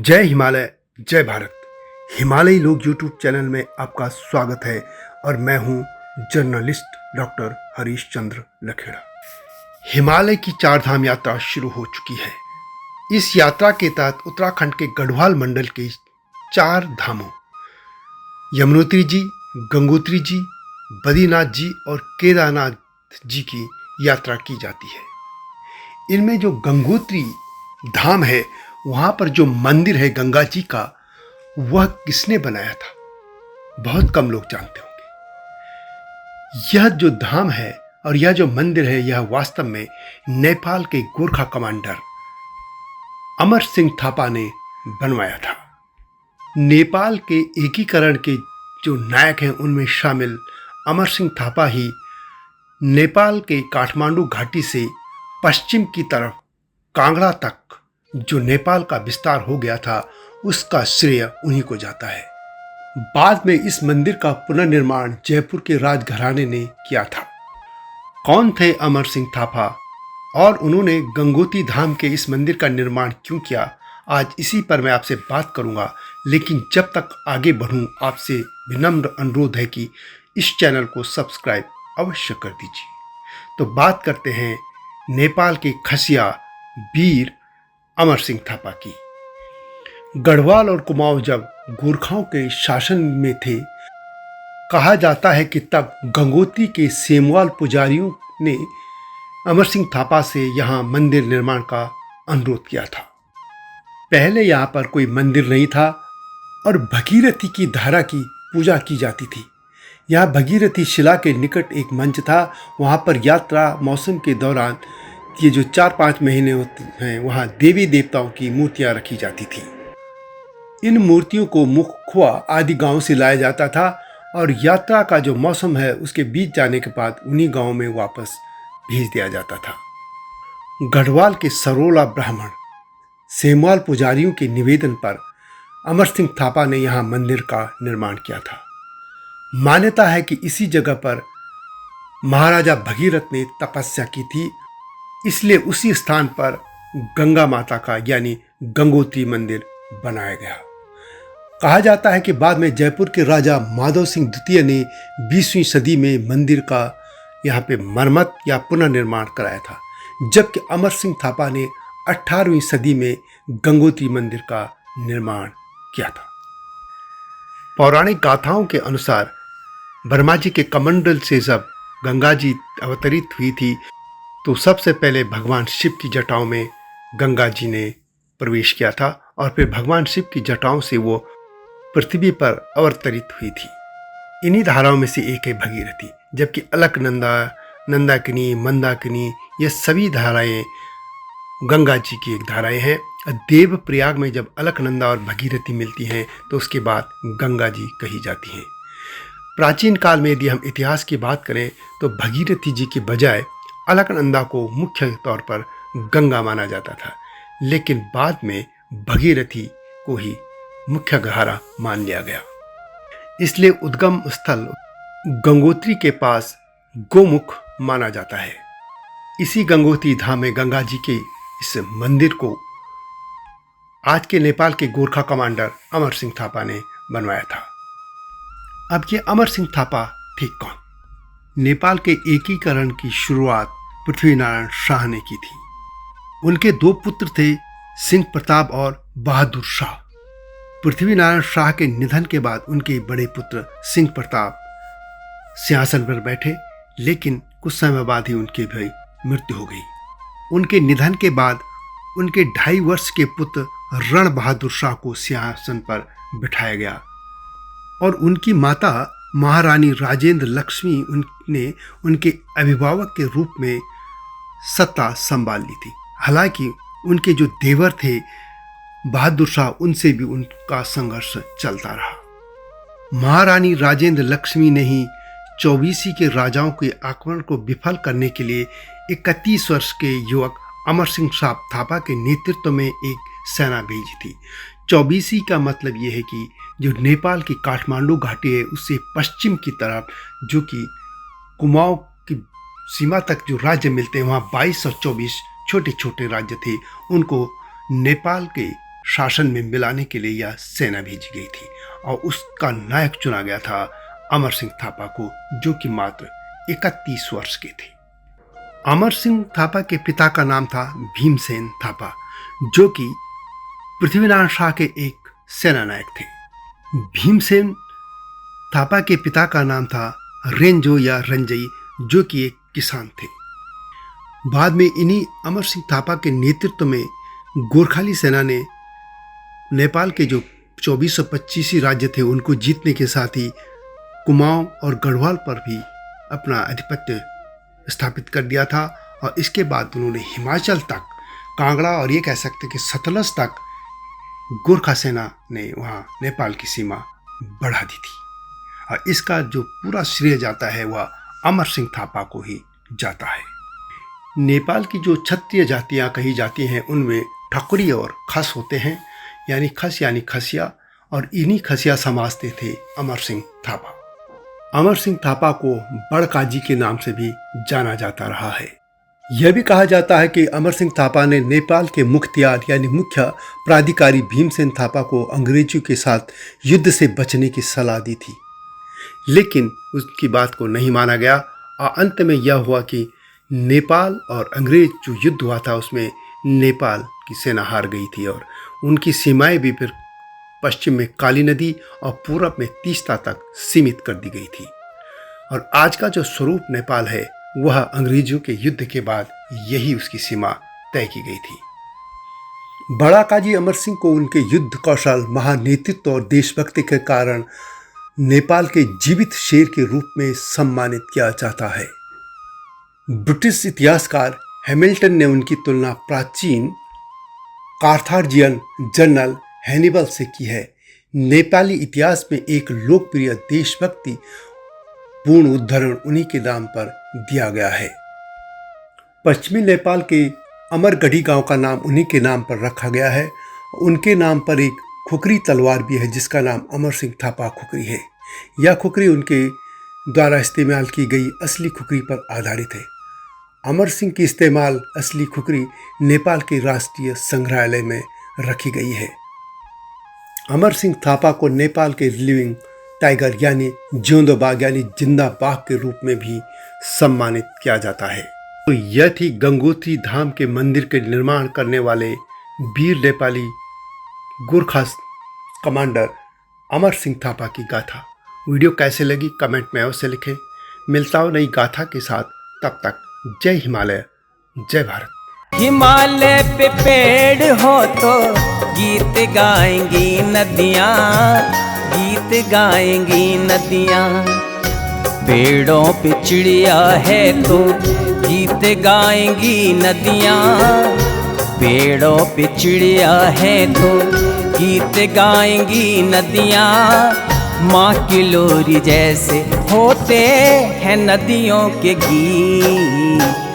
जय हिमालय, जय भारत। हिमालयी लोग यूट्यूब चैनल में आपका स्वागत है और मैं हूं जर्नलिस्ट डॉक्टर हरीश चंद्र लखेड़ा। हिमालय की 4 धाम यात्रा शुरू हो चुकी है। इस यात्रा के तहत उत्तराखंड के गढ़वाल मंडल के 4 धामों यमुनोत्री जी, गंगोत्री जी, बद्रीनाथ जी और केदारनाथ जी की यात्रा की जाती है। इनमें जो गंगोत्री धाम है, वहाँ पर जो मंदिर है गंगा जी का, वह किसने बनाया था, बहुत कम लोग जानते होंगे। यह जो धाम है और यह जो मंदिर है, यह वास्तव में नेपाल के गोरखा कमांडर अमर सिंह थापा ने बनवाया था। नेपाल के एकीकरण के जो नायक हैं, उनमें शामिल अमर सिंह थापा ही नेपाल के काठमांडू घाटी से पश्चिम की तरफ कांगड़ा तक जो नेपाल का विस्तार हो गया था, उसका श्रेय उन्हीं को जाता है। बाद में इस मंदिर का पुनर्निर्माण जयपुर के राजघराने ने किया था। कौन थे अमर सिंह थापा और उन्होंने गंगोत्री धाम के इस मंदिर का निर्माण क्यों किया, आज इसी पर मैं आपसे बात करूंगा। लेकिन जब तक आगे बढ़ूं, आपसे विनम्र अनुरोध है कि इस चैनल को सब्सक्राइब अवश्य कर दीजिए। तो बात करते हैं नेपाल के खसिया वीर अमर सिंह थापा की। गढ़वाल और कुमाऊं जब गोरखाओं के शासन में थे, कहा जाता है कि तब गंगोत्री के सेमवाल पुजारियों ने अमर सिंह थापा से यहाँ मंदिर निर्माण का अनुरोध किया था। पहले यहाँ पर कोई मंदिर नहीं था और भगीरथी की धारा की पूजा की जाती थी। यहाँ भगीरथी शिला के निकट एक मंच था। वहाँ पर यात्रा मौसम के दौरान ये जो 4-5 महीने होते हैं, वहाँ देवी देवताओं की मूर्तियाँ रखी जाती थी। इन मूर्तियों को मुखवा आदि गांव से लाया जाता था और यात्रा का जो मौसम है, उसके बीत जाने के बाद उन्हीं गांव में वापस भेज दिया जाता था। गढ़वाल के सरोला ब्राह्मण सेमवाल पुजारियों के निवेदन पर अमर सिंह थापा ने यहाँ मंदिर का निर्माण किया था। मान्यता है कि इसी जगह पर महाराजा भगीरथ ने तपस्या की थी, इसलिए उसी स्थान पर गंगा माता का यानी गंगोत्री मंदिर बनाया गया। कहा जाता है कि बाद में जयपुर के राजा माधव सिंह द्वितीय ने 20वीं सदी में मंदिर का यहाँ पे मरम्मत या पुनर्निर्माण कराया था, जबकि अमर सिंह थापा ने 18वीं सदी में गंगोत्री मंदिर का निर्माण किया था। पौराणिक गाथाओं के अनुसार ब्रह्मा जी के कमंडल से जब गंगा जी अवतरित हुई थी, तो सबसे पहले भगवान शिव की जटाओं में गंगा जी ने प्रवेश किया था और फिर भगवान शिव की जटाओं से वो पृथ्वी पर अवतरित हुई थी। इन्हीं धाराओं में से एक है भगीरथी, जबकि अलकनंदा, नंदाकिनी, मंदाकिनी, ये सभी धाराएं गंगा जी की एक धाराएं हैं। देवप्रयाग में जब अलकनंदा और भगीरथी मिलती हैं, तो उसके बाद गंगा जी कही जाती हैं। प्राचीन काल में यदि हम इतिहास की बात करें, तो भगीरथी जी के बजाय अलकनंदा को मुख्य तौर पर गंगा माना जाता था, लेकिन बाद में भगीरथी को ही मुख्य धारा मान लिया गया। इसलिए उद्गम स्थल गंगोत्री के पास गोमुख माना जाता है। इसी गंगोत्री धाम में गंगा जी के इस मंदिर को आज के नेपाल के गोरखा कमांडर अमर सिंह थापा ने बनवाया था। अब ये अमर सिंह थापा थे कौन? नेपाल के एकीकरण की शुरुआत पृथ्वीनारायण शाह ने की थी। उनके 2 पुत्र थे, सिंह प्रताप और बहादुर शाह। पृथ्वीनारायण शाह के निधन के बाद उनके बड़े पुत्र सिंह प्रताप सिंहासन पर बैठे, लेकिन कुछ समय बाद ही उनकी भी मृत्यु हो गई। उनके निधन के बाद उनके 2.5 वर्ष के पुत्र रण बहादुर शाह को सिंहासन पर बिठाया गया और उनकी माता महारानी राजेंद्र लक्ष्मी ने उनके अभिभावक के रूप में सत्ता संभाल ली थी। हालांकि उनके जो देवर थे बहादुर शाह, उनसे भी उनका संघर्ष चलता रहा। महारानी राजेंद्र लक्ष्मी ने ही चौबीसी के राजाओं के आक्रमण को विफल करने के लिए 31 वर्ष के युवक अमर सिंह थापा के नेतृत्व में एक सेना भेजी थी। चौबीसी का मतलब यह है कि जो नेपाल की काठमांडू घाटी है, उससे पश्चिम की तरफ जो कि कुमाऊं की सीमा तक जो राज्य मिलते हैं, वहाँ 22 और 24 छोटे छोटे राज्य थे। उनको नेपाल के शासन में मिलाने के लिए यह सेना भेजी गई थी और उसका नायक चुना गया था अमर सिंह थापा को, जो कि मात्र 31 वर्ष के थे। अमर सिंह थापा के पिता का नाम था भीमसेन थापा, जो कि पृथ्वीनारायण शाह के एक सेना नायक थे। भीमसेन थापा के पिता का नाम था रेंजो या रंजई, जो कि एक किसान थे। बाद में इन्हीं अमर सिंह थापा के नेतृत्व में गोरखाली सेना ने नेपाल के जो 2425 राज्य थे उनको जीतने के साथ ही कुमाऊं और गढ़वाल पर भी अपना आधिपत्य स्थापित कर दिया था। और इसके बाद उन्होंने हिमाचल तक, कांगड़ा और ये कह सकते कि सतलज तक गोरखा सेना ने वहाँ नेपाल की सीमा बढ़ा दी थी। और इसका जो पूरा श्रेय जाता है वह अमर सिंह थापा को ही जाता है। नेपाल की जो क्षत्रिय जातियाँ कही जाती हैं उनमें ठकुरी और खस होते हैं, यानी खस यानी खसिया, और इन्हीं खसिया समाजते थे अमर सिंह थापा। अमर सिंह थापा को बड़काजी के नाम से भी जाना जाता रहा है। यह भी कहा जाता है कि अमर सिंह थापा ने नेपाल के मुख्तियार यानी मुख्य प्राधिकारी भीमसेन थापा को अंग्रेजों के साथ युद्ध से बचने की सलाह दी थी, लेकिन उसकी बात को नहीं माना गया और अंत में यह हुआ कि नेपाल और अंग्रेज जो युद्ध हुआ था उसमें नेपाल की सेना हार गई थी और उनकी सीमाएं भी फिर पश्चिम में काली नदी और पूरब में तीस्ता तक सीमित कर दी गई थी। और आज का जो स्वरूप नेपाल है वह अंग्रेजों के युद्ध के बाद यही उसकी सीमा तय की गई थी। बड़ा काजी अमर सिंह को उनके युद्ध कौशल, महानेतृत्व और देशभक्ति के कारण नेपाल के जीवित शेर के रूप में सम्मानित किया जाता है। ब्रिटिश इतिहासकार हैमिल्टन ने उनकी तुलना प्राचीन कार्थार्जियन जनरल हैनिबल से की है। नेपाली इतिहास में एक लोकप्रिय देशभक्ति पूर्ण उद्धरण उन्हीं के नाम पर दिया गया है। पश्चिमी नेपाल के अमरगढ़ी गांव का नाम उन्हीं के नाम पर रखा गया है। उनके नाम पर एक खुकरी तलवार भी है जिसका नाम अमर सिंह थापा खुकरी है। यह खुकरी उनके द्वारा इस्तेमाल की गई असली खुकरी पर आधारित है। अमर सिंह की इस्तेमाल असली खुकरी नेपाल के राष्ट्रीय संग्रहालय में रखी गई है। अमर सिंह थापा को नेपाल के लिविंग टाइगर यानी जियोंदो बाघ यानी जिंदा बाघ के रूप में भी सम्मानित किया जाता है। तो यह थी गंगोत्री धाम के मंदिर के निर्माण करने वाले वीर नेपाली गोरखा कमांडर अमर सिंह थापा की गाथा। वीडियो कैसे लगी कमेंट में अवश्य लिखें। मिलता हूं नई गाथा के साथ, तब तक जय हिमालय, जय भारत। हिमालय पे पेड़ हो तो गीत गाएंगी नदियाँ, गीत गाएंगी नदियाँ। पेड़ों पे चिड़िया है तो गीत गाएंगी नदियाँ, पेड़ों पे चिड़िया है तो गीत गाएंगी नदियाँ। माँ की लोरी जैसे होते हैं नदियों के गीत।